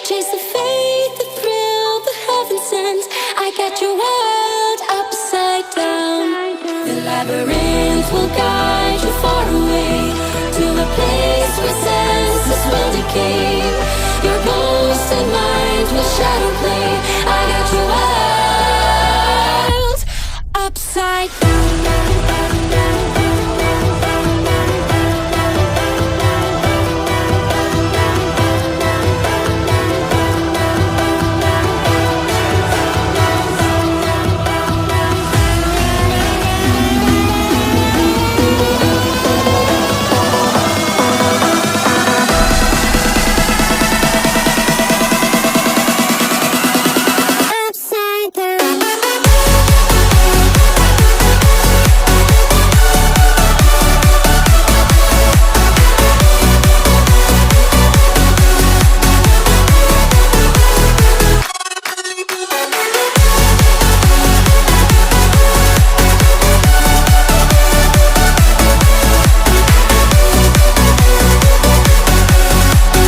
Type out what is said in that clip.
Chase the faith, the thrill, the heaven sends. I got your world upside down. The labyrinth will guide you far away to a place where senses will decay. Your ghost and mind will shadow play.